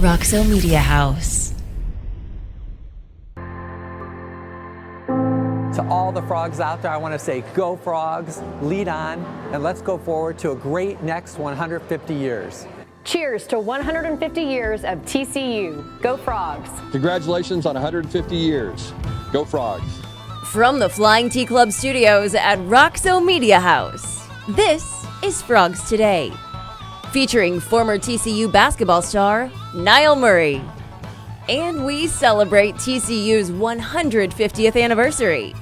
Roxo Media House. To all the frogs out there, I want to say go frogs, lead on, and let's go forward to a great next 150 years. Cheers to 150 years of TCU. Go Frogs. Congratulations on 150 years. Go Frogs. From the Flying T Club studios at Roxo Media House, this is Frogs Today, featuring former TCU basketball star Nyle Murray. And we celebrate TCU's 150th anniversary.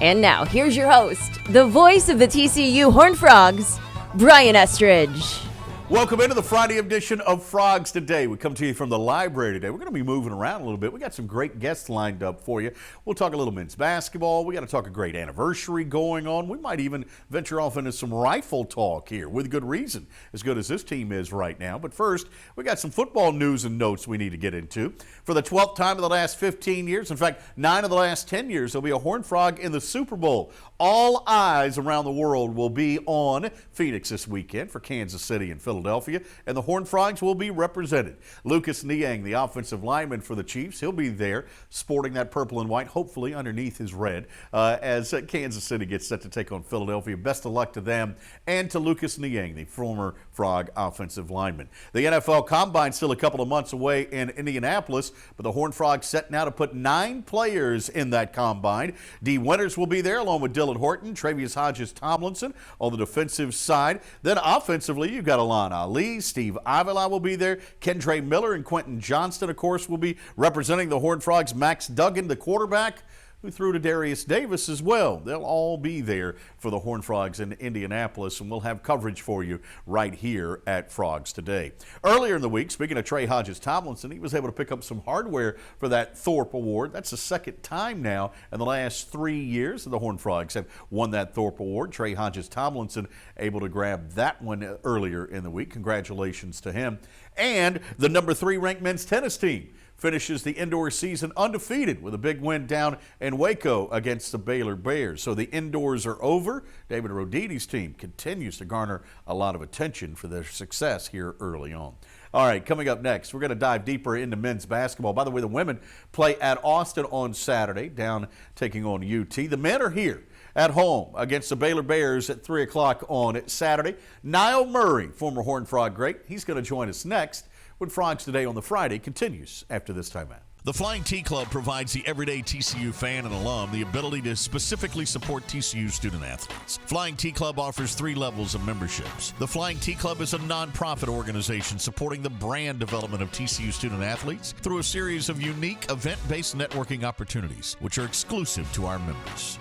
And now, here's your host, the voice of the TCU Horned Frogs, Brian Estridge. Welcome into the Friday edition of Frogs Today. We come to you from the library today. We're going to be moving around a little bit. We got some great guests lined up for you. We'll talk a little men's basketball. We got to talk a great anniversary going on. We might even venture off into some rifle talk here with good reason, as good as this team is right now. But first, we got some football news and notes we need to get into. For the 12th time in the last 15 years, in fact, 9 of the last 10 years, there'll be a Horned Frog in the Super Bowl. All eyes around the world will be on Phoenix this weekend for Kansas City and Philadelphia, and the Horned Frogs will be represented. Lucas Niang, the offensive lineman for the Chiefs, he'll be there sporting that purple and white, hopefully underneath his red, as Kansas City gets set to take on Philadelphia. Best of luck to them and to Lucas Niang, the former Frog offensive lineman. The NFL Combine still a couple of months away in Indianapolis, but the Horned Frogs set now to put 9 players in that Combine. Dee Winters will be there along with Dylan Horton, Travius Hodges-Tomlinson on the defensive side. Then offensively, you've got Alon Ali, Steve Avila will be there. Kendre Miller and Quentin Johnston, of course, will be representing the Horned Frogs. Max Duggan, the quarterback, who threw to Darius Davis as well. They'll all be there for the Horned Frogs in Indianapolis, and we'll have coverage for you right here at Frogs Today. Earlier in the week, speaking of Trey Hodges-Tomlinson, he was able to pick up some hardware for that Thorpe Award. That's the second time now in the last 3 years that the Horned Frogs have won that Thorpe Award. Trey Hodges-Tomlinson able to grab that one earlier in the week. Congratulations to him. And the number 3 ranked men's tennis team finishes the indoor season undefeated with a big win down in Waco against the Baylor Bears. So the indoors are over. David Roditi's team continues to garner a lot of attention for their success here early on. All right, coming up next, we're going to dive deeper into men's basketball. By the way, the women play at Austin on Saturday, down taking on UT. The men are here at home against the Baylor Bears at 3 o'clock on Saturday. Nile Murray, former Horned Frog great, he's going to join us next when Frogs Today on the Friday continues after this timeout. The Flying T Club provides the everyday TCU fan and alum the ability to specifically support TCU student athletes. Flying T Club offers 3 levels of memberships. The Flying T Club is a nonprofit organization supporting the brand development of TCU student athletes through a series of unique event-based networking opportunities, which are exclusive to our members.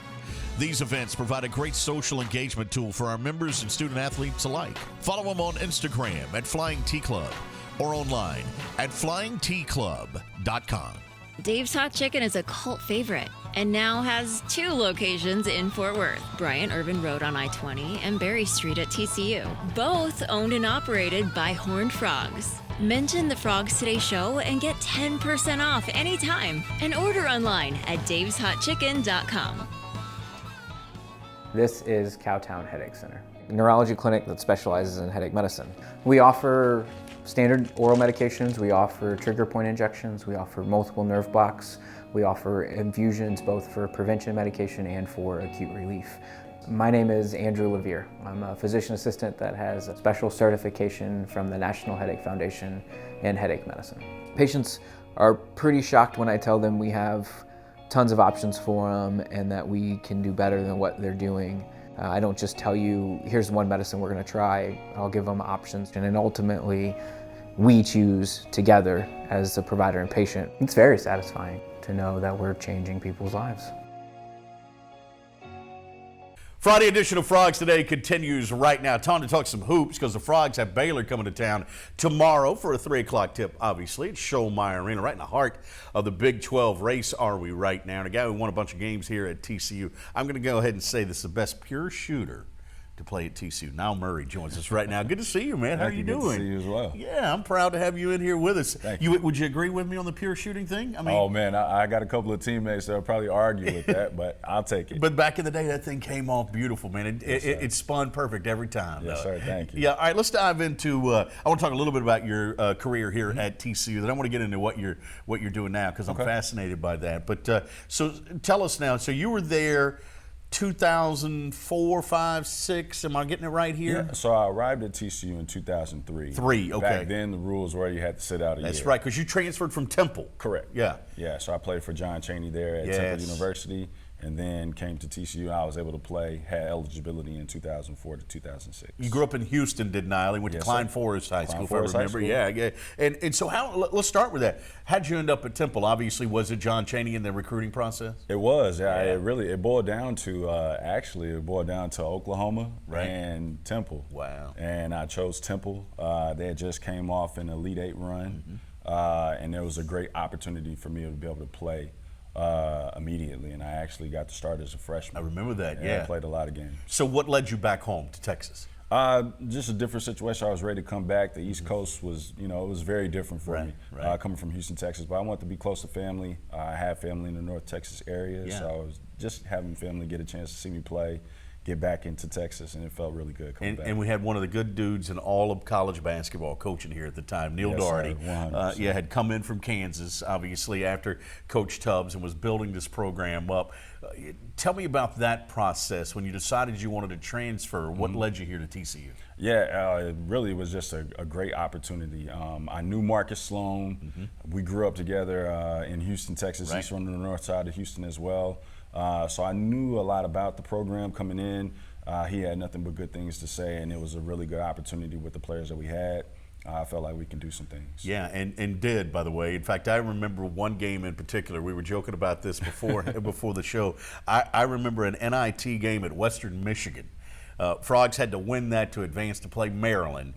These events provide a great social engagement tool for our members and student athletes alike. Follow them on Instagram at Flying T Club or online at flyingtclub.com. Dave's Hot Chicken is a cult favorite and now has 2 locations in Fort Worth, Bryant Irvin Road on I-20 and Berry Street at TCU, both owned and operated by Horned Frogs. Mention the Frogs Today show and get 10% off anytime and order online at daveshotchicken.com. This is Cowtown Headache Center, a neurology clinic that specializes in headache medicine. We offer standard oral medications, we offer trigger point injections, we offer multiple nerve blocks, we offer infusions both for prevention medication and for acute relief. My name is Andrew Levere. I'm a physician assistant that has a special certification from the National Headache Foundation in headache medicine. Patients are pretty shocked when I tell them we have tons of options for them and that we can do better than what they're doing. I don't just tell you, here's one medicine we're going to try. I'll give them options, and then ultimately we choose together as the provider and patient. It's very satisfying to know that we're changing people's lives. Friday edition of Frogs Today continues right now. Time to talk some hoops because the Frogs have Baylor coming to town tomorrow for a 3 o'clock tip, obviously. It's Schollmeyer Arena, right in the heart of the Big 12 race are we right now. And a guy who won a bunch of games here at TCU. I'm going to go ahead and say this is the best pure shooter to play at TCU. Nile Murray joins us right now. Good to see you, man. How are you doing? Good to see you as well. Yeah, I'm proud to have you in here with us. Thank you. Would you agree with me on the pure shooting thing? I mean, oh man, I got a couple of teammates that'll probably argue with that, but I'll take it. But back in the day, that thing came off beautiful, man. Yes, it spun perfect every time. Yes, sir. Thank you. Yeah. All right. Let's dive into. I want to talk a little bit about your career here at TCU. Then I want to get into what you're doing now because I'm fascinated by that. But so tell us now. So you were there 2004, 5, 6. Am I getting it right here? Yeah, so I arrived at TCU in 2003. Okay. Back then, the rules were you had to sit out a year. That's right, because you transferred from Temple. Correct. Yeah. Yeah, so I played for John Chaney there at Temple University, and then came to TCU. I was able to play, had eligibility in 2004 to 2006. You grew up in Houston, did Nile? You went to Klein Forest High School, if I remember. Yeah. And so let's start with that. How'd you end up at Temple? Obviously, was it John Chaney in the recruiting process? It was. Yeah. It boiled down to Oklahoma and Temple. Wow. And I chose Temple. They had just came off an Elite Eight run, and there was a great opportunity for me to be able to play immediately, and I actually got to start as a freshman. I remember that, I played a lot of games. So what led you back home to Texas? Just a different situation. I was ready to come back. The East Coast was, it was very different for me, coming from Houston, Texas. But I wanted to be close to family. I have family in the North Texas area, so I was just having family get a chance to see me play, get back into Texas, and it felt really good coming back. And we had one of the good dudes in all of college basketball coaching here at the time, Neil Doherty. Had come in from Kansas, obviously, after Coach Tubbs and was building this program up. Tell me about that process when you decided you wanted to transfer. What led you here to TCU? Yeah, it really was just a great opportunity. I knew Marcus Sloan. We grew up together in Houston, Texas. He's from the north side of Houston as well. So I knew a lot about the program coming in. He had nothing but good things to say, and it was a really good opportunity with the players that we had. I felt like we can do some things. Yeah, and did, by the way. In fact, I remember one game in particular. We were joking about this before before the show. I remember an NIT game at Western Michigan. Frogs had to win that to advance to play Maryland.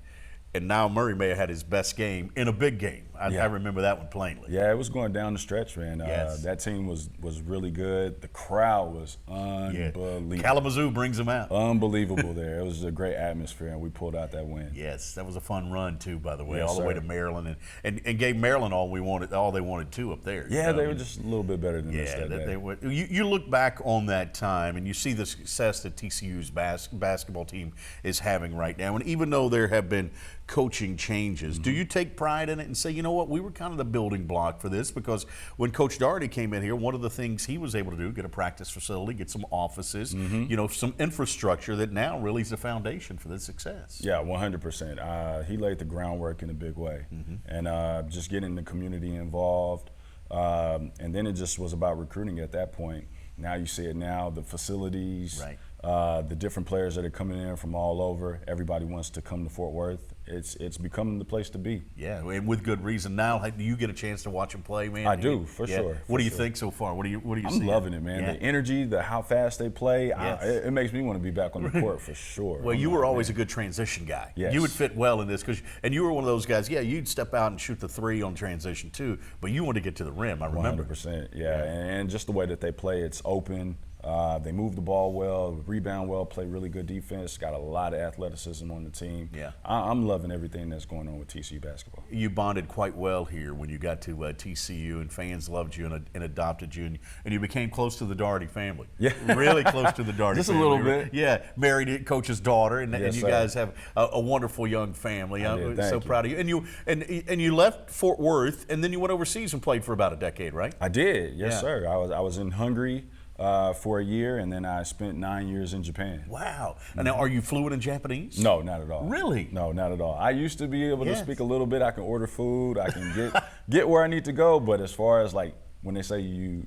And Nile Murray may have had his best game in a big game. I remember that one plainly. Yeah, it was going down the stretch, man. That team was really good. The crowd was unbelievable. Kalamazoo brings them out. Unbelievable there. It was a great atmosphere, and we pulled out that win. Yes, that was a fun run too, by the way, Yes, all the way to Maryland, and gave Maryland all they wanted too up there. Yeah, they were just a little bit better than us that day. They were. You look back on that time, and you see the success that TCU's basketball team is having right now, and even though there have been coaching changes, do you take pride in it and say, you know what, we were kind of the building block for this? Because when Coach Doherty came in here, one of the things he was able to do, get a practice facility, get some offices, some infrastructure that now really is the foundation for this success. Yeah, 100%. He laid the groundwork in a big way, and just getting the community involved, and then it just was about recruiting at that point. Now you see it now, the facilities, the different players that are coming in from all over. Everybody wants to come to Fort Worth. It's becoming the place to be. Yeah, and with good reason. Now, do you get a chance to watch them play, man? I do, for sure. What do you think so far? What do you I'm loving it, man. The energy, how fast they play, it makes me want to be back on the court for sure. Well, you were always a good transition guy. Yes. You would fit well in this, and you were one of those guys, you'd step out and shoot the three on transition too, but you wanted to get to the rim, I remember. 100%, and just the way that they play, it's open. They move the ball well, rebound well, play really good defense, got a lot of athleticism on the team. Yeah. I'm loving everything that's going on with TCU basketball. You bonded quite well here when you got to TCU, and fans loved you and adopted you, and you became close to the Doherty family. Yeah. Really close to the Doherty Just family. a little bit. Yeah, married Coach's daughter, and you guys have a wonderful young family. I'm so proud of you. And you left Fort Worth, and then you went overseas and played for about a decade, right? I did, yes, sir. I was in Hungary for a year, and then I spent 9 years in Japan. Wow. And now, are you fluent in Japanese? No, not at all. Really? No, not at all. I used to be able to speak a little bit. I can order food. I can get where I need to go. But as far as like when they say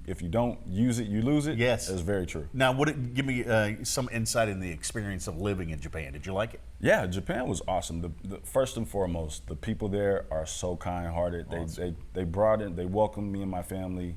if you don't use it, you lose it, yes, it's very true. Now, give me some insight in the experience of living in Japan. Did you like it? Yeah, Japan was awesome. The first and foremost, the people there are so kind-hearted. Awesome. They welcomed me and my family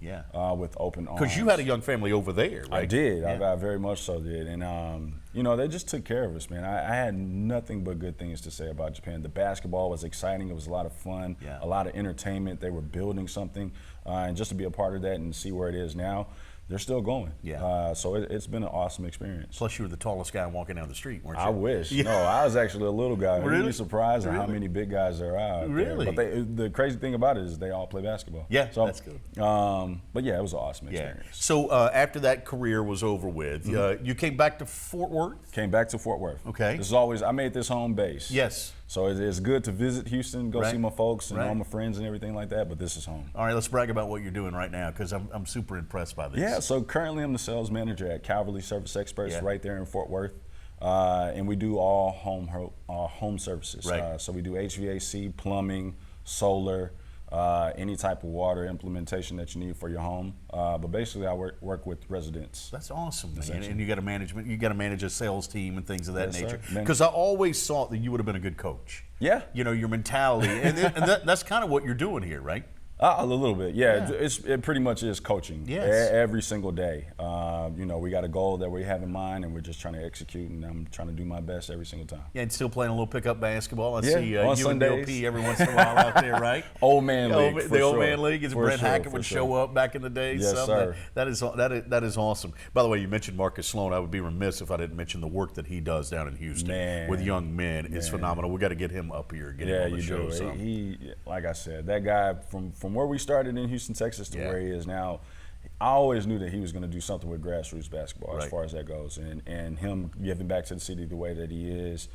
with open arms. Because you had a young family over there, right? I did. I very much so did. And they just took care of us, man. I had nothing but good things to say about Japan. The basketball was exciting. It was a lot of fun, a lot of entertainment. They were building something, and just to be a part of that and see where it is now. they're still going. Yeah. So it's been an awesome experience. Plus, you were the tallest guy walking down the street, weren't you? I wish. Yeah. No, I was actually a little guy. Really? You'd be surprised at how Really? many big guys there are out Really? there. But the crazy thing about it is they all play basketball. Yeah, so, that's good. But yeah, it was an awesome Yeah. experience. So after that career was over with, you came back to Fort Worth? Came back to Fort Worth. Okay. This is always, I made this home base. Yes. So it's good to visit Houston, go Right. see my folks and Right. all my friends and everything like that, but this is home. All right, let's brag about what you're doing right now because I'm super impressed by this. Yeah, so currently I'm the sales manager at Calverly Service Experts Yeah. right there in Fort Worth. And we do all home services. Right. So we do HVAC, plumbing, solar, any type of water implementation that you need for your home. But basically I work with residents. That's awesome, man. Essentially. And you got to manage a sales team and things of that Yes, nature. sir. Because I always thought that you would have been a good coach. Yeah. You know, your mentality, and that's kind of what you're doing here, right? A little bit, yeah. It pretty much is coaching. Yes. Every single day. You know, we got a goal that we have in mind, and we're just trying to execute, and I'm trying to do my best every single time. Yeah, and still playing a little pickup basketball. I Yeah, see on you Sundays. and DLP every once in a while out there, right? Old man league, The for old sure. man league is For Brent sure, Hackett for would sure. show up back in the day. Yes, sir. That is awesome. By the way, you mentioned Marcus Sloan. I would be remiss if I didn't mention the work that he does down in Houston Man. with young men. It's phenomenal. We got to get him up here, get him on the show. So. He, like I said, that guy from where we started in Houston, Texas, to Yeah. where he is now. I always knew that he was going to do something with grassroots basketball Right. as far as that goes, and him giving back to the city the way that he is.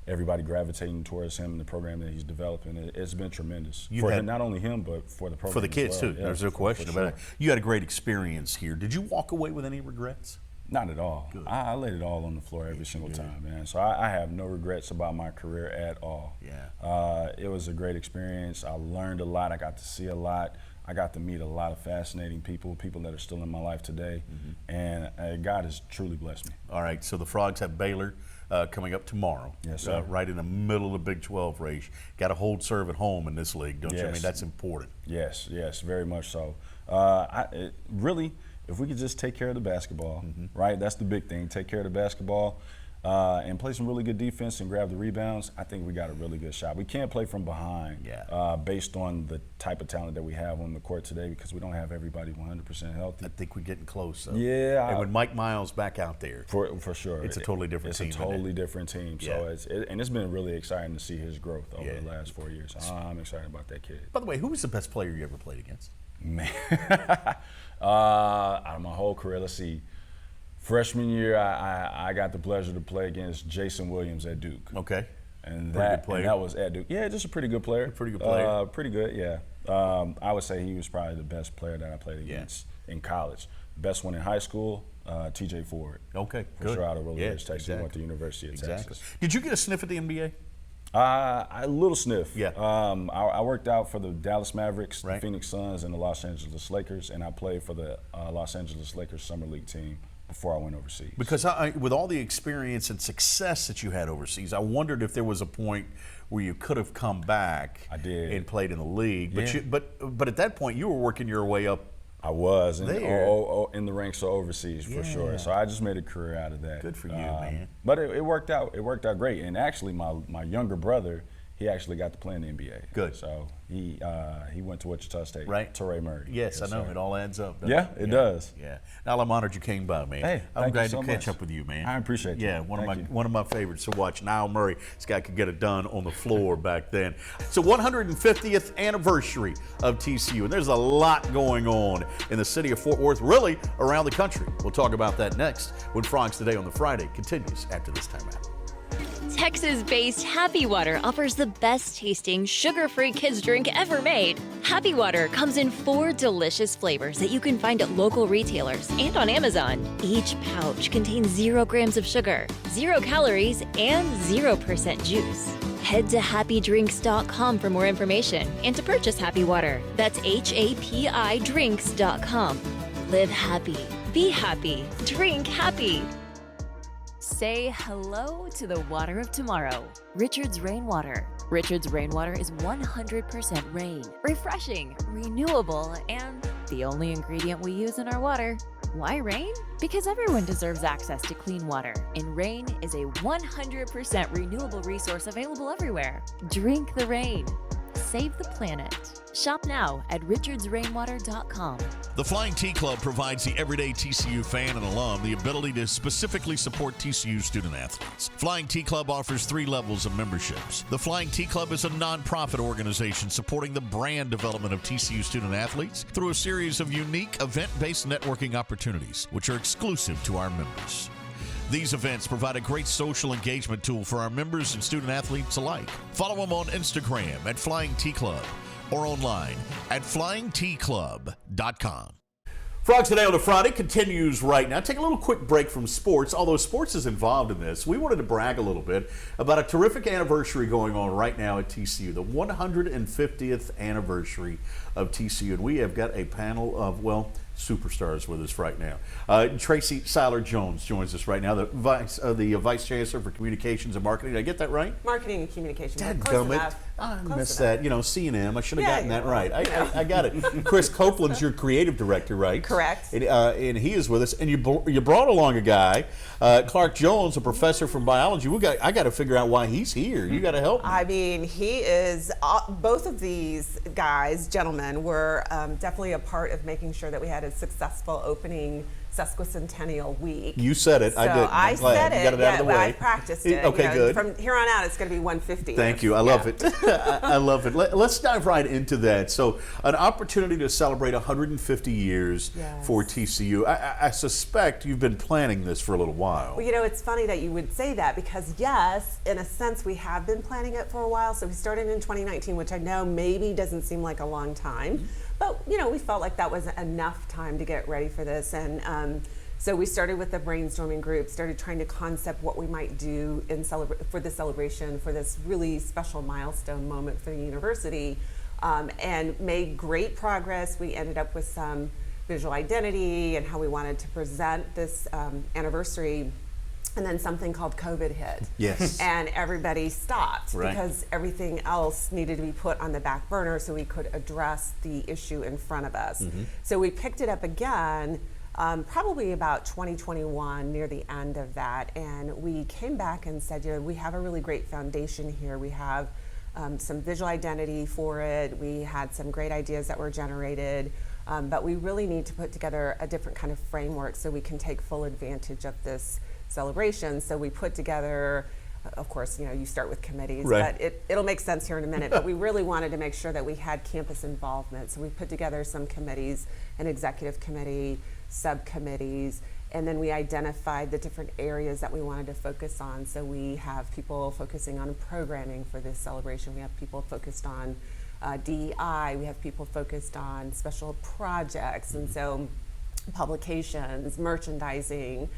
Everybody gravitating towards him and the program that he's developing. It's been tremendous for him, not only him, but for the program For the as kids, well. too. Yeah, There's no question for about sure. it. You had a great experience here. Did you walk away with any regrets? Not at all. Good. I laid it all on the floor every single time, man. So I have no regrets about my career at all. Yeah. It was a great experience. I learned a lot. I got to see a lot. I got to meet a lot of fascinating people that are still in my life today. And God has truly blessed me. All right, so the Frogs have Baylor coming up tomorrow. Yes, sir. Right in the middle of the Big 12 race. Got to hold serve at home in this league, don't you? I Yes. mean, that's important. Yes, very much so. Really, if we could just take care of the basketball, right? That's the big thing. Take care of the basketball and play some really good defense and grab the rebounds. I think we got a really good shot. We can't play from behind based on the type of talent that we have on the court today because we don't have everybody 100% healthy. I think we're getting close, though. Yeah. And with Mike Miles back out there. For sure. It's a totally different team, It's a isn't it? totally different team. So it's been really exciting to see his growth over the last 4 years. I'm excited about that kid. By the way, who was the best player you ever played against? Man, out of my whole career, let's see. Freshman year, I got the pleasure to play against Jason Williams at Duke. Okay. And Pretty good that, player. and that was at Duke. Yeah, just a pretty good player. Pretty good player. Pretty good, yeah. I would say he was probably the best player that I played against in college. Best one in high school, TJ Ford. Okay, For good. sure, out of Rolling Ridge, Texas. exactly. Went to University of Texas. Did you get a sniff at the NBA? A little sniff. Yeah. I worked out for the Dallas Mavericks, Right. the Phoenix Suns, and the Los Angeles Lakers, and I played for the Los Angeles Lakers Summer League team before I went overseas. Because with all the experience and success that you had overseas, I wondered if there was a point where you could have come back I did. and played in the league. But Yeah. but at that point, you were working your way up. I was in There. in the ranks of overseas for Yeah. sure. So I just made a career out of that. Good for you, man. But it worked out. It worked out great. And actually, my younger brother, he actually got to play in the NBA. Good. So he went to Wichita State. Right. Nile Murray. Yes, I know. sir. It all adds up. Yeah, it does. Yeah. Nyle, I'm honored you came by, man. Hey, I'm thank glad you so to catch much. up with you, man. I appreciate you. Yeah, Thank you. one of my favorites to watch. Nile Murray. This guy could get it done on the floor back then. It's the 150th anniversary of TCU, and there's a lot going on in the city of Fort Worth, really around the country. We'll talk about that next when Frogs Today on the Friday continues after this timeout. Texas-based Happy Water offers the best-tasting, sugar-free kids drink ever made. Happy Water comes in 4 delicious flavors that you can find at local retailers and on Amazon. Each pouch contains 0 grams of sugar, 0 calories, and 0% juice. Head to happydrinks.com for more information and to purchase Happy Water. That's HAPIdrinks.com. Live happy, be happy, drink happy. Say hello to the water of tomorrow. Richard's Rainwater. Richard's Rainwater is 100% rain, refreshing, renewable, and the only ingredient we use in our water. Why rain? Because everyone deserves access to clean water, and rain is a 100% renewable resource available everywhere. Drink the rain. Save the planet. Shop now at richardsrainwater.com. The Flying T Club provides the everyday TCU fan and alum the ability to specifically support TCU student athletes. Flying T Club offers 3 levels of memberships. The Flying T Club is a nonprofit organization supporting the brand development of TCU student athletes through a series of unique event-based networking opportunities, which are exclusive to our members. These events provide a great social engagement tool for our members and student athletes alike. Follow them on Instagram at Flying T Club or online at flyingtclub.com. Frogs Today on a Friday continues right now. Take a little quick break from sports. Although sports is involved in this, we wanted to brag a little bit about a terrific anniversary going on right now at TCU, the 150th anniversary of TCU. And we have got a panel of, well, superstars with us right now. Tracy Syler-Jones joins us right now, the Vice Chancellor for Communications and Marketing. Did I get that right? Marketing and Communications. Dadgummit. I missed that. You know, C&M. I should have gotten that right. I got it. Kris Copeland's your creative director, right? Correct. And he is with us. And you brought along a guy, Clark Jones, a professor from biology. I got to figure out why he's here. You got to help me. I mean, he is. Both of these gentlemen, were definitely a part of making sure that we had a successful opening sesquicentennial week. You said it. So I did. I said it. You got it out of the way. I practiced it. Okay, good. From here on out, it's going to be 150. Thank you. I love it. I love it. Let's dive right into that. So, an opportunity to celebrate 150 years for TCU. I suspect you've been planning this for a little while. Well, you know, it's funny that you would say that because, yes, in a sense, we have been planning it for a while. So we started in 2019, which I know maybe doesn't seem like a long time. But, you know, we felt like that was enough time to get ready for this. And so we started with the brainstorming group, started trying to concept what we might do for the celebration, for this really special milestone moment for the university, and made great progress. We ended up with some visual identity and how we wanted to present this anniversary. And then something called COVID hit. Yes. And everybody stopped because everything else needed to be put on the back burner so we could address the issue in front of us. So we picked it up again probably about 2021, near the end of that. And we came back and said, you know, we have a really great foundation here. We have some visual identity for it. We had some great ideas that were generated. But we really need to put together a different kind of framework so we can take full advantage of this celebration. So we put together, of course, you know, you start with committees, but it'll make sense here in a minute, but we really wanted to make sure that we had campus involvement. So we put together some committees, an executive committee, subcommittees, and then we identified the different areas that we wanted to focus on. So we have people focusing on programming for this celebration. We have people focused on DEI. We have people focused on special projects, and so publications, merchandising,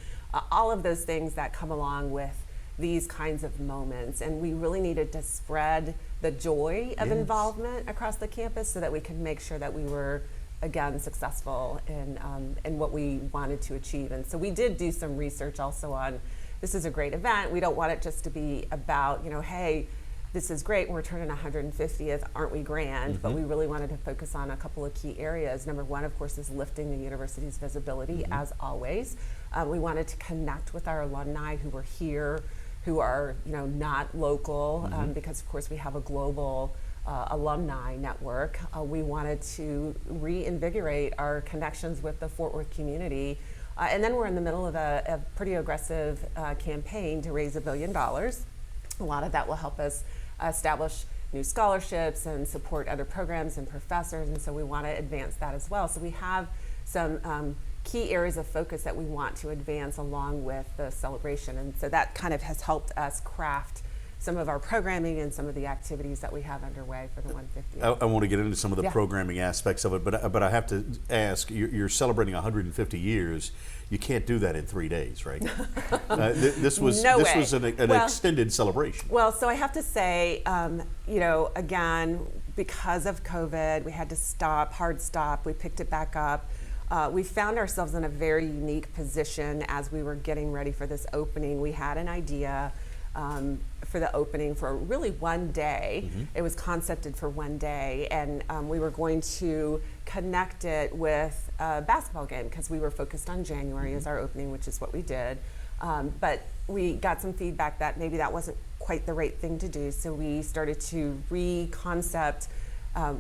all of those things that come along with these kinds of moments. And we really needed to spread the joy of involvement across the campus so that we could make sure that we were, again, successful in what we wanted to achieve. And so we did do some research also on, this is a great event. We don't want it just to be about, you know, hey, this is great, we're turning 150th, aren't we grand? But we really wanted to focus on a couple of key areas. Number one, of course, is lifting the university's visibility, as always. We wanted to connect with our alumni who were here, who are, you know, not local, because of course we have a global alumni network. We wanted to reinvigorate our connections with the Fort Worth community. And then we're in the middle of a pretty aggressive campaign to raise $1 billion. A lot of that will help us establish new scholarships and support other programs and professors, and so we want to advance that as well. So we have some key areas of focus that we want to advance along with the celebration, and so that kind of has helped us craft some of our programming and some of the activities that we have underway for the 150th. I want to get into some of the programming aspects of it, but I have to ask, you're celebrating 150 years. You can't do that in 3 days, right? This was an extended celebration. Well, so I have to say, you know, again, because of COVID, we had to hard stop. We picked it back up. We found ourselves in a very unique position as we were getting ready for this opening. We had an idea for the opening for really one day. It was concepted for one day, and we were going to connect it with a basketball game because we were focused on January as our opening, which is what we did. But we got some feedback that maybe that wasn't quite the right thing to do, so we started to re-concept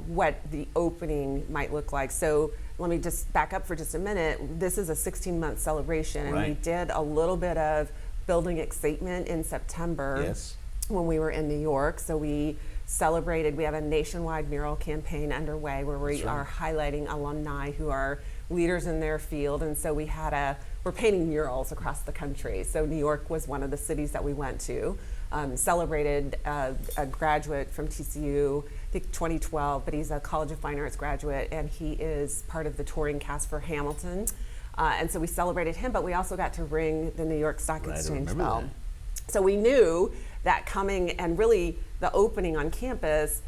what the opening might look like. So let me just back up for just a minute. This is a 16-month celebration, and we did a little bit of building excitement in September when we were in New York. So we celebrated, we have a nationwide mural campaign underway where we are highlighting alumni who are leaders in their field. And so we're painting murals across the country. So New York was one of the cities that we went to. Celebrated a graduate from TCU, I think 2012, but he's a College of Fine Arts graduate, and he is part of the touring cast for Hamilton. And so we celebrated him, but we also got to ring the New York Stock Exchange bell. So we knew that coming, and really the opening on campus,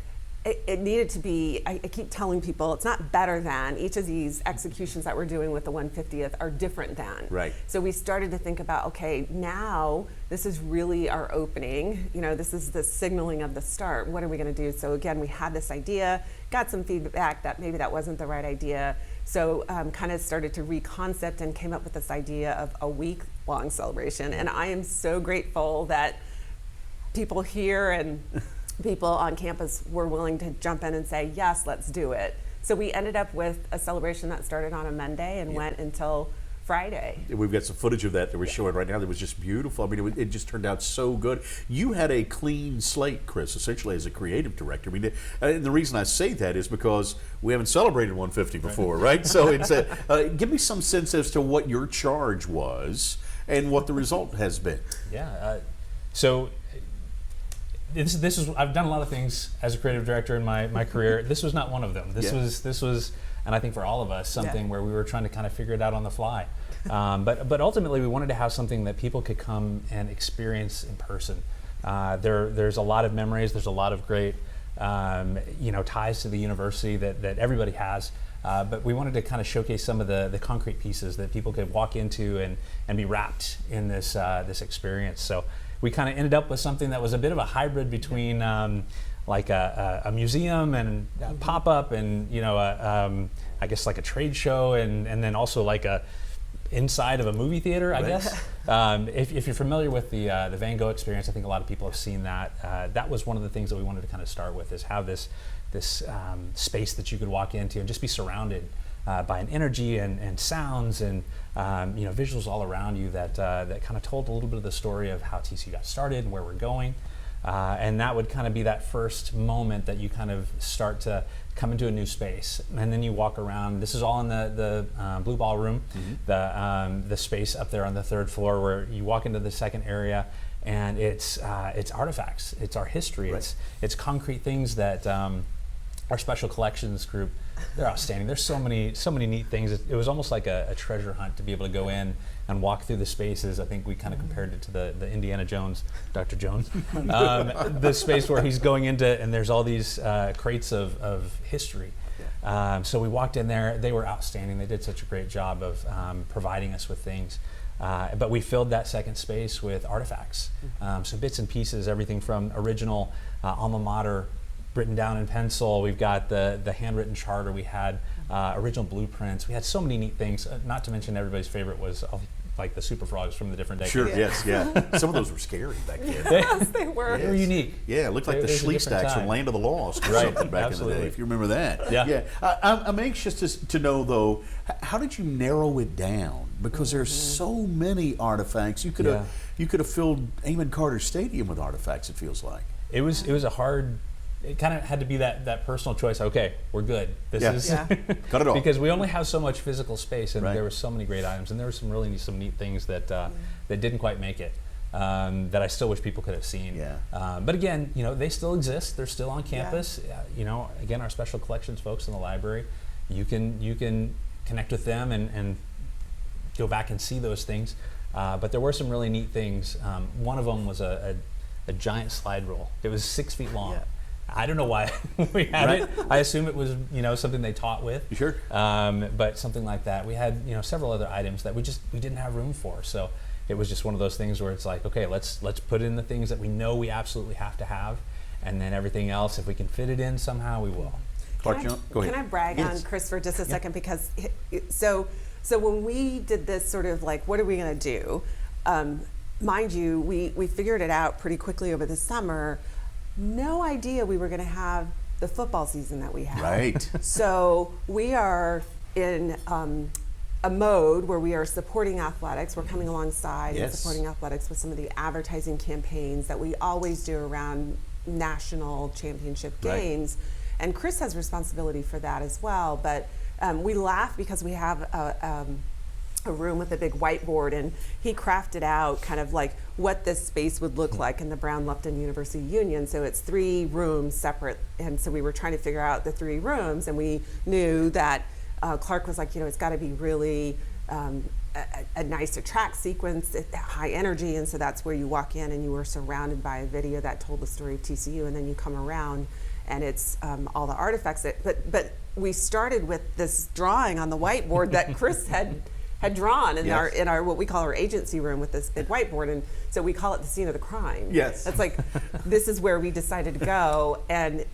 it needed to be, I keep telling people, it's not better than. Each of these executions that we're doing with the 150th are different than. Right. So we started to think about, okay, now this is really our opening. You know, this is the signaling of the start. What are we going to do? So again, we had this idea, got some feedback that maybe that wasn't the right idea. So kind of started to reconcept and came up with this idea of a week-long celebration. And I am so grateful that people here and people on campus were willing to jump in and say, yes, let's do it. So we ended up with a celebration that started on a Monday and went until Friday. We've got some footage of that we're showing right now that was just beautiful. I mean, it just turned out so good. You had a clean slate, Kris, essentially as a creative director. I mean, and the reason I say that is because we haven't celebrated 150 before, right? So it's give me some sense as to what your charge was and what the result has been. Yeah. So this is I've done a lot of things as a creative director in my career. This was not one of them. This was, and I think for all of us, something where we were trying to kind of figure it out on the fly. But ultimately, we wanted to have something that people could come and experience in person. There's a lot of memories. There's a lot of great ties to the university that everybody has. But we wanted to kind of showcase some of the concrete pieces that people could walk into and be wrapped in this experience. So we kind of ended up with something that was a bit of a hybrid between like a museum and a pop-up and I guess like a trade show and then also like a inside of a movie theater, I guess. If you're familiar with the Van Gogh experience, I think a lot of people have seen that. That was one of the things that we wanted to kind of start with, is have this space that you could walk into and just be surrounded by an energy and sounds and visuals all around you that kind of told a little bit of the story of how TCU got started and where we're going. And that would kind of be that first moment that you kind of start to come into a new space, and then you walk around. This is all in the Blue Ballroom, the space up there on the third floor, where you walk into the second area, and it's artifacts, it's our history, it's concrete things that our special collections group, they're outstanding. There's so many neat things. It was almost like a treasure hunt to be able to go in and walk through the spaces. I think we kind of compared it to the Indiana Jones, Dr. Jones, the space where he's going into, and there's all these crates of history. So we walked in there. They were outstanding. They did such a great job of providing us with things. But we filled that second space with artifacts. So bits and pieces, everything from original alma mater written down in pencil. We've got the handwritten charter. We had original blueprints. We had so many neat things. Not to mention everybody's favorite was like the super frogs from the different decades. Sure, yes. Some of those were scary back then. Yes, they were. They were unique. Yeah, it looked like the Schleestacks from Land of the Lost or something back in the day, if you remember that. Yeah. I'm anxious to know, though, how did you narrow it down? Because there's so many artifacts. You could have filled Amon Carter Stadium with artifacts, it feels like. It was a hard. It kind of had to be that personal choice. Okay, we're good. This is cut it off, because we only have so much physical space, and there were so many great items, and there were some neat things that didn't quite make it. That I still wish people could have seen. But again, they still exist. They're still on campus. Again, our special collections folks in the library, you can connect with them and go back and see those things. But there were some really neat things. One of them was a giant slide rule. It was 6 feet long. I don't know why we had it. I assume it was something they taught with. Sure. But something like that. We had several other items that we didn't have room for. So it was just one of those things where it's like, okay, let's put in the things that we know we absolutely have to have, and then everything else, if we can fit it in somehow, we will. Clark Jones, go ahead. Can I brag on Kris for just a second? Because so when we did this sort of like, what are we going to do? Mind you, we figured it out pretty quickly over the summer. No idea we were going to have the football season that we have. Right. So we are in a mode where we are supporting athletics. We're coming alongside and supporting athletics with some of the advertising campaigns that we always do around national championship games. And Kris has responsibility for that as well. But we laugh because we have a room with a big whiteboard, and he crafted out kind of like what this space would look like in the Brown Lupton University Union. So it's 3 rooms separate, and so we were trying to figure out the 3 rooms, and we knew that Clark was like, it's got to be really a nice track sequence, high energy, and so that's where you walk in and you were surrounded by a video that told the story of TCU, and then you come around and it's all the artifacts. But we started with this drawing on the whiteboard that Kris had drawn in our what we call our agency room with this big whiteboard, and so we call it the scene of the crime. Yes. It's like this is where we decided to go, and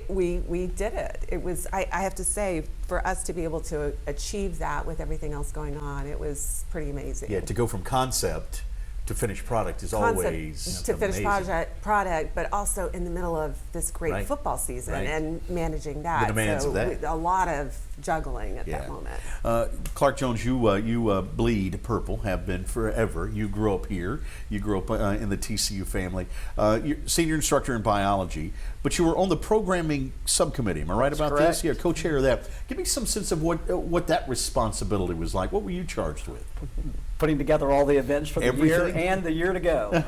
we did it. It was I have to say, for us to be able to achieve that with everything else going on, it was pretty amazing. Yeah, to go from concept to finished product is always to finished amazing. product, but also in the middle of this great football season and managing that. The demands of that. A lot of juggling at that moment. Clark Jones, you bleed purple, have been forever. You grew up here. You grew up in the TCU family. You're senior instructor in biology, but you were on the programming subcommittee. Am I right about this? Yeah, co-chair of that. Give me some sense of what that responsibility was like. What were you charged with? Putting together all the events for the year and the year to go.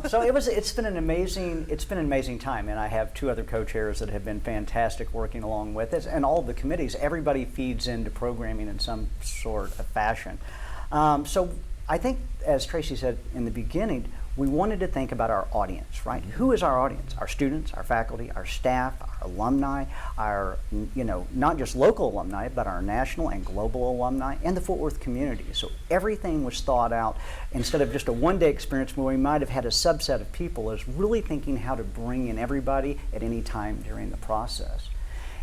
So it's been an amazing time, and I have 2 other co-chairs that have been fantastic working along with us, and all of the committees. Everybody feeds into programming in some sort of fashion. So I think, as Tracy said in the beginning, we wanted to think about our audience, right? Who is our audience? Our students, our faculty, our staff, our alumni, our, not just local alumni, but our national and global alumni, and the Fort Worth community. So everything was thought out. Instead of just a one-day experience where we might have had a subset of people, is really thinking how to bring in everybody at any time during the process.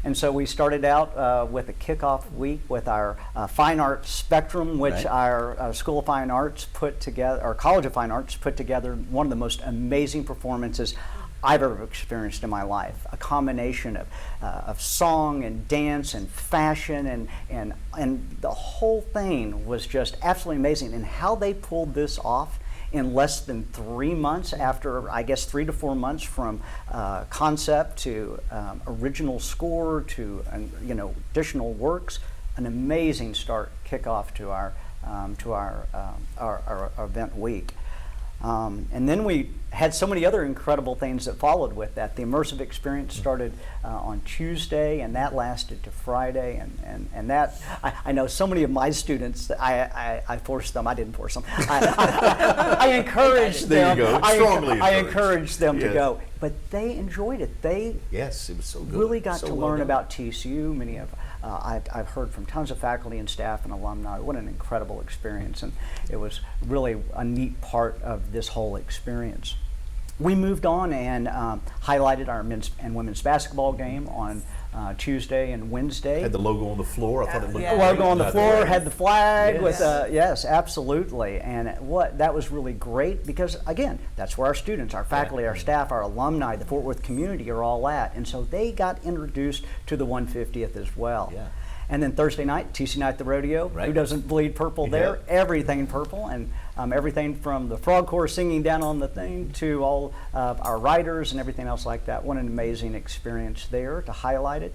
And so we started out with a kickoff week with our Fine Arts Spectrum, which our School of Fine Arts put together, our College of Fine Arts put together one of the most amazing performances I've ever experienced in my life. A combination of song and dance and fashion, and the whole thing was just absolutely amazing. And how they pulled this off in less than 3 months, after I guess 3 to 4 months from concept to original score to additional works, an amazing kickoff to our event week. And then we had so many other incredible things that followed with that. The immersive experience started on Tuesday, and that lasted to Friday. And that, I know so many of my students, I forced them, I didn't force them. I encouraged them. There you go. Strongly I encouraged them to go. But they enjoyed it. They it was so good. Really got to learn about TCU. Many of I've heard from tons of faculty and staff and alumni. What an incredible experience, and it was really a neat part of this whole experience. We moved on and highlighted our men's and women's basketball game on Tuesday and Wednesday. Had the logo on the floor. I thought it looked great. Logo on the floor, had the flag with yes, absolutely. And that was really great because, again, that's where our students, our faculty, our staff, our alumni, the Fort Worth community are all at. And so they got introduced to the 150th as well. Yeah. And then Thursday night, TC Night at the Rodeo. Who doesn't bleed purple there? Everything purple, and everything from the frog chorus singing down on the thing to all our riders and everything else like that. What an amazing experience there to highlight it.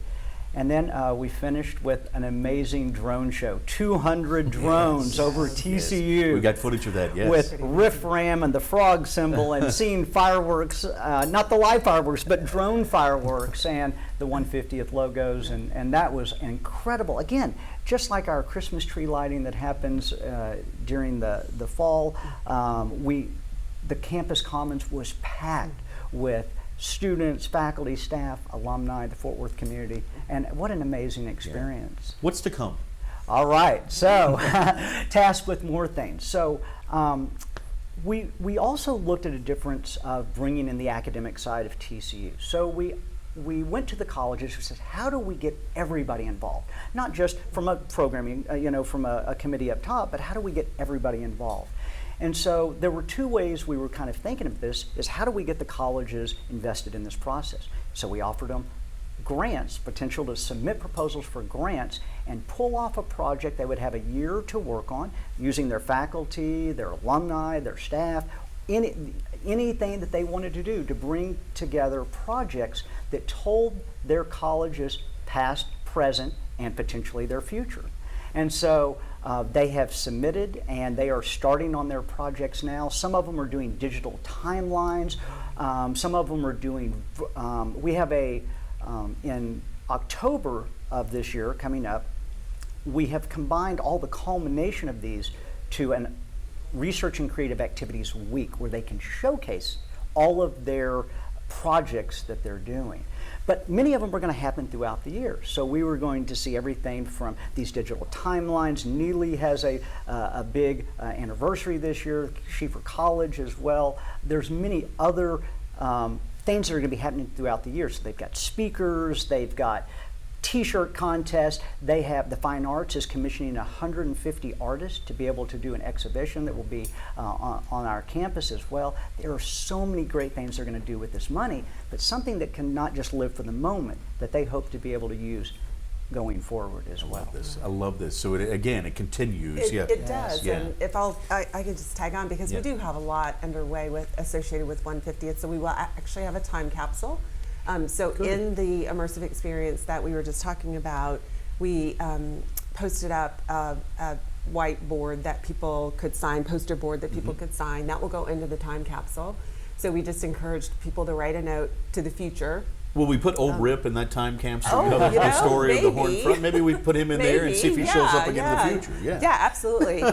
And then we finished with an amazing drone show, 200 drones over TCU. We got footage of that, with Riff Ram and the frog symbol and seeing fireworks, not the live fireworks, but drone fireworks and the 150th logos. And that was incredible. Again, just like our Christmas tree lighting that happens during the fall, the campus commons was packed with students, faculty, staff, alumni, the Fort Worth community, and what an amazing experience. Yeah. What's to come? All right, so tasked with more things. So we also looked at a difference of bringing in the academic side of TCU. So we went to the colleges and said, how do we get everybody involved? Not just from a programming, from a committee up top, but how do we get everybody involved? And so there were 2 ways we were kind of thinking of this, is how do we get the colleges invested in this process? So we offered them grants, potential to submit proposals for grants and pull off a project they would have a year to work on using their faculty, their alumni, their staff, anything that they wanted to do to bring together projects that told their colleges past, present, and potentially their future. And so they have submitted and they are starting on their projects now. Some of them are doing digital timelines. Some of them are doing, we have in October of this year coming up, we have combined all the culmination of these to an Research and Creative Activities Week where they can showcase all of their projects that they're doing. But many of them are going to happen throughout the year. So we were going to see everything from these digital timelines. Neely has a big anniversary this year, Schieffer College as well. There's many other things that are going to be happening throughout the year. So they've got speakers, they've got T-shirt contest. They have the Fine Arts is commissioning 150 artists to be able to do an exhibition that will be on our campus as well. There are so many great things they're going to do with this money, but something that can not just live for the moment, that they hope to be able to use going forward as well. I love this. So it continues. It does. Yeah. And if I could just tag on because we do have a lot underway associated with 150th. So we will actually have a time capsule. So in the immersive experience that we were just talking about, we posted up a whiteboard that people could sign, poster board that people could sign. That will go into the time capsule. So we just encouraged people to write a note to the future. Will we put old Rip in that time capsule? The story of the Horned Front. Maybe we put him in there and see if he shows up again in the future. Yeah, absolutely.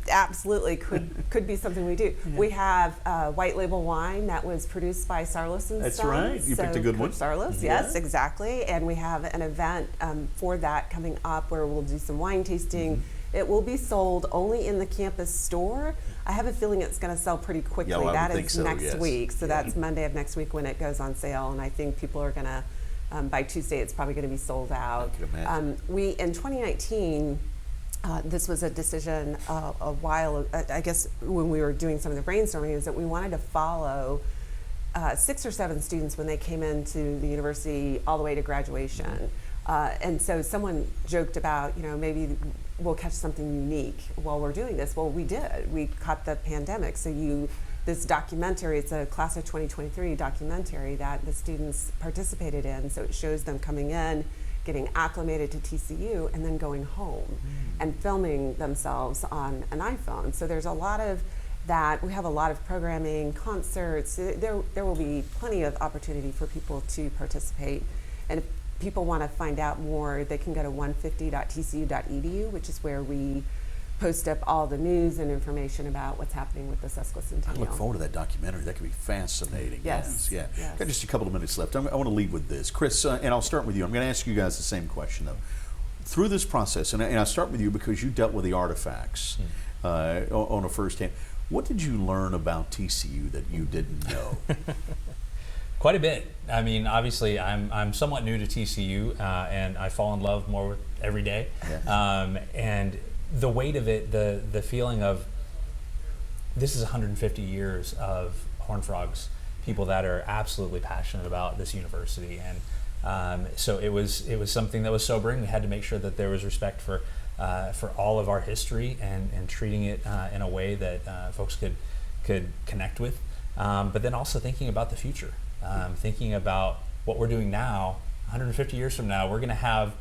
Absolutely could be something we do. We have white label wine that was produced by Sarlos and That's Sons. right. You picked a good one. Sarlos, yes, exactly. And we have an event for that coming up where we'll do some wine tasting. It will be sold only in the campus store. I have a feeling it's going to sell pretty quickly. Yeah, well, that is next week. So yeah. That's Monday of next week when it goes on sale. And I think people are going to, by Tuesday, it's probably going to be sold out. I can imagine. We, in 2019, this was a decision a while, I guess, when we were doing some of the brainstorming, is that we wanted to follow 6 or 7 students when they came into the university all the way to graduation. And so someone joked about, maybe we'll catch something unique while we're doing this. Well, we did. We caught the pandemic. So this documentary, it's a class of 2023 documentary that the students participated in. So it shows them coming in, getting acclimated to TCU, and then going home and filming themselves on an iPhone. So there's a lot of that. We have a lot of programming, concerts. There will be plenty of opportunity for people to participate. And if people want to find out more, they can go to 150.tcu.edu, which is where we post up all the news and information about what's happening with the Sesquicentennial. I look forward to that documentary. That could be fascinating. Yes. Yeah. Yes. Got just a couple of minutes left. I want to leave with this. Kris, and I'll start with you. I'm going to ask you guys the same question, though. Through this process, and I'll start with you because you dealt with the artifacts on a first-hand. What did you learn about TCU that you didn't know? Quite a bit. I mean, obviously, I'm somewhat new to TCU, and I fall in love more with every day. Yeah. And the weight of it, the feeling of this is 150 years of Horned Frogs, people that are absolutely passionate about this university, and so it was something that was sobering. We had to make sure that there was respect for all of our history and treating it in a way that folks could connect with, but then also thinking about the future. Thinking about what we're doing now, 150 years from now, we're going to have,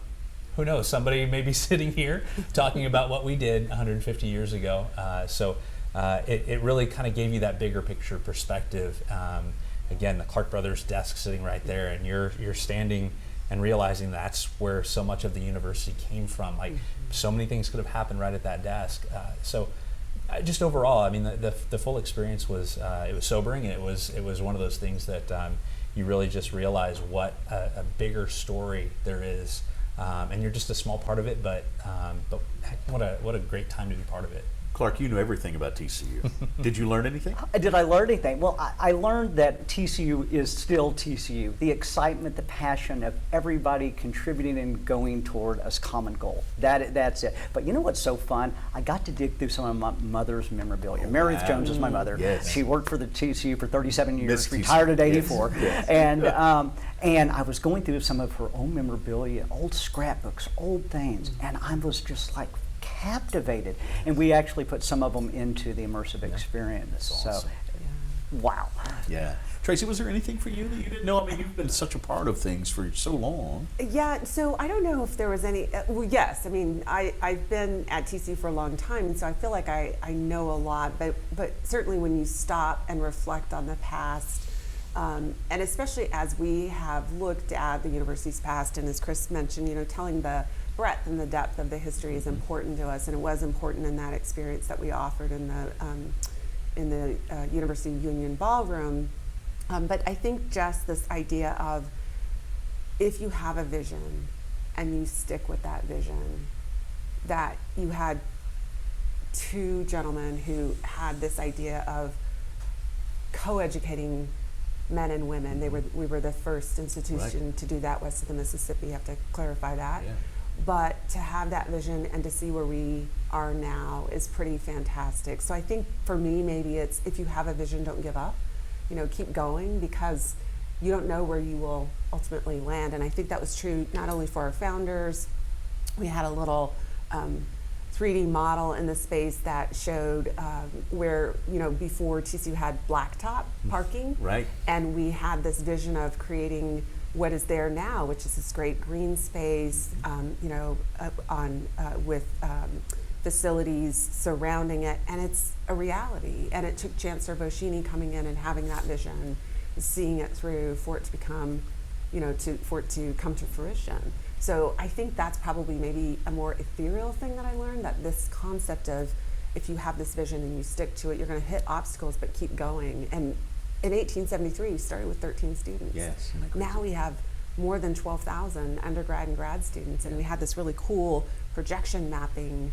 who knows, somebody maybe sitting here talking about what we did 150 years ago. So it really kind of gave you that bigger picture perspective. Again, the Clark Brothers desk sitting right there, and you're standing and realizing that's where so much of the university came from. Like, so many things could have happened right at that desk. So just overall, I mean, the full experience was it was sobering. It was one of those things that you really just realize what a bigger story there is, and you're just a small part of it. But heck, what a great time to be part of it. Clark, you know everything about TCU. Did you learn anything? Did I learn anything? Well, I learned that TCU is still TCU. The excitement, the passion of everybody contributing and going toward a common goal. That's it. But you know what's so fun? I got to dig through some of my mother's memorabilia. Meredith Jones is my mother. Yes. She worked for the TCU for 37 years, Miss retired at TCU. 84. Yes. And I was going through some of her own memorabilia, old scrapbooks, old things, and I was just like captivated. And we actually put some of them into the immersive experience. That's awesome. So, wow. Yeah. Tracy, was there anything for you that you didn't know? I mean, you've been such a part of things for so long. Yeah, so I don't know if there was any, well, yes, I mean, I've been at TCU for a long time, and so I feel like I know a lot, but certainly when you stop and reflect on the past, and especially as we have looked at the university's past, and as Kris mentioned, you know, telling the breadth and the depth of the history is important to us, and it was important in that experience that we offered in the University Union Ballroom. But I think just this idea of if you have a vision and you stick with that vision, that you had two gentlemen who had this idea of co-educating men and women. We were the first institution to do that west of the Mississippi. You have to clarify that. Yeah. But to have that vision and to see where we are now is pretty fantastic. So I think for me, maybe it's if you have a vision, don't give up. You know, keep going, because you don't know where you will ultimately land. And I think that was true not only for our founders. We had a little 3D model in the space that showed where, you know, before TCU had blacktop parking. Right. And we had this vision of creating what is there now, which is this great green space, you know, with facilities surrounding it, and it's a reality. And it took Chancellor Boschini coming in and having that vision, seeing it through for it to become, you know, for it to come to fruition. So I think that's probably maybe a more ethereal thing that I learned, that this concept of if you have this vision and you stick to it, you're going to hit obstacles, but keep going. And in 1873, we started with 13 students. Yes. Now we have more than 12,000 undergrad and grad students, and we had this really cool projection mapping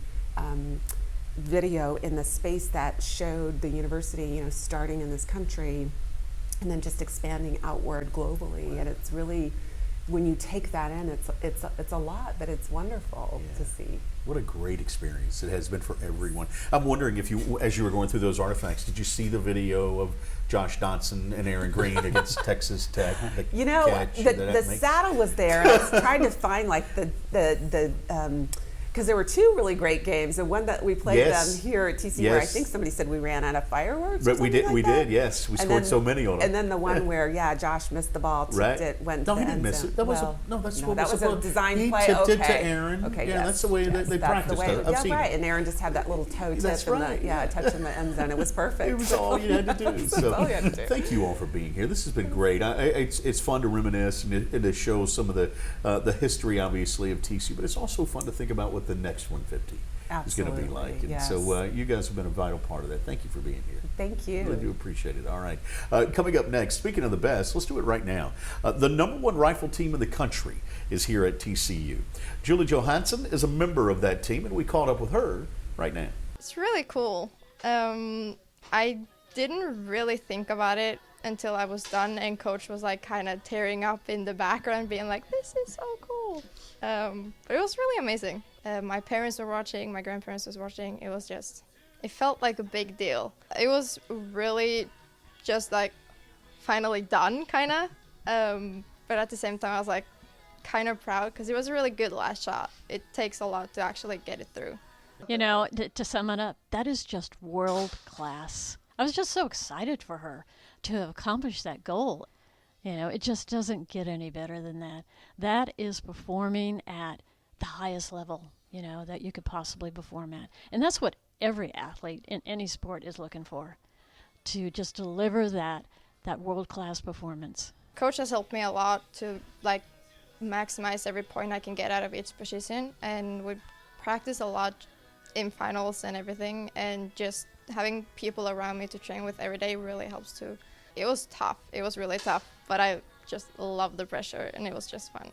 video in the space that showed the university, you know, starting in this country and then just expanding outward globally. And it's really, when you take that in, it's a lot, but it's wonderful to see. What a great experience it has been for everyone. I'm wondering if you, as you were going through those artifacts, did you see the video of Josh Dotson and Aaron Green against Texas Tech? You know, the saddle was there, and I was trying to find like because there were two really great games. The one that we played them here at TCU, where I think somebody said we ran out of fireworks. But we did, yes. We scored so many on them. And then the one where, Josh missed the ball, tipped it, went to the end zone. No, he didn't miss it. That was a design play. He tipped it to Aaron. Okay, yeah, that's the way they practiced it. I've seen it. And Aaron just had that little toe tip touching the end zone. It was perfect. It was all you had to do. So all you had to do. Thank you all for being here. This has been great. It's fun to reminisce and to show some of the history, obviously, of TCU, but it's also fun to think about what the next 150 is going to be like. And so you guys have been a vital part of that. Thank you for being here. Thank you. Really do appreciate it. All right. Coming up next, speaking of the best, let's do it right now. The #1 rifle team in the country is here at TCU. Julie Johansson is a member of that team, and we caught up with her right now. It's really cool. I didn't really think about it until I was done, and Coach was like kind of tearing up in the background, being like, "This is so cool." But it was really amazing. My parents were watching, my grandparents was watching. It felt like a big deal. It was really just like finally done, kind of. But at the same time, I was like kind of proud because it was a really good last shot. It takes a lot to actually get it through. You know, to sum it up, that is just world class. I was just so excited for her to accomplish that goal. You know, it just doesn't get any better than that. That is performing at the highest level, you know, that you could possibly perform at. And that's what every athlete in any sport is looking for, to just deliver that world-class performance. Coach has helped me a lot to like maximize every point I can get out of each position, and we practice a lot in finals and everything, and just having people around me to train with every day really helps too. It was tough. It was really tough, but I just loved the pressure, and it was just fun.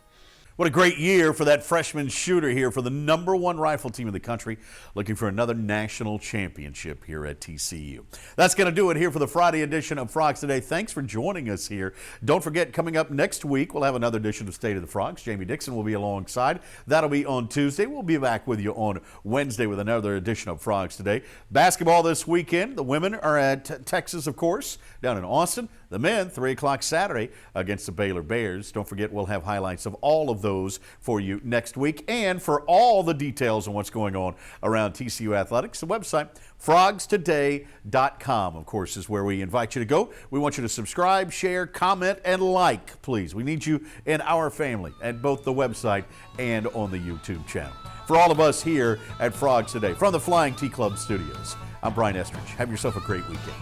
What a great year for that freshman shooter here for the #1 rifle team in the country, looking for another national championship here at TCU. That's going to do it here for the Friday edition of Frogs Today. Thanks for joining us here. Don't forget, coming up next week, we'll have another edition of State of the Frogs. Jamie Dixon will be alongside. That'll be on Tuesday. We'll be back with you on Wednesday with another edition of Frogs Today. Basketball this weekend. The women are at Texas, of course, down in Austin. The men, 3 o'clock Saturday against the Baylor Bears. Don't forget, we'll have highlights of all of those for you next week. And for all the details on what's going on around TCU athletics, the website, frogstoday.com, of course, is where we invite you to go. We want you to subscribe, share, comment, and like, please. We need you in our family at both the website and on the YouTube channel. For all of us here at Frogs Today, from the Flying T Club Studios, I'm Brian Estridge. Have yourself a great weekend.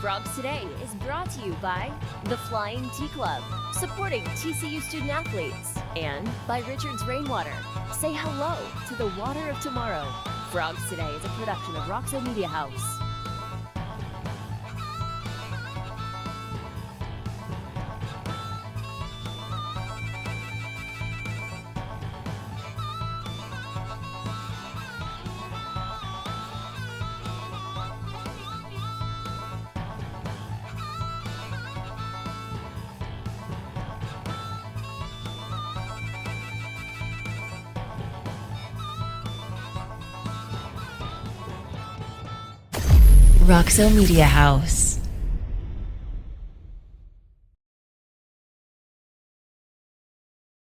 Frogs Today is brought to you by the Flying T Club, supporting TCU student athletes, and by Richard's Rainwater. Say hello to the water of tomorrow. Frogs Today is a production of Roxo Media House. Roxo Media House.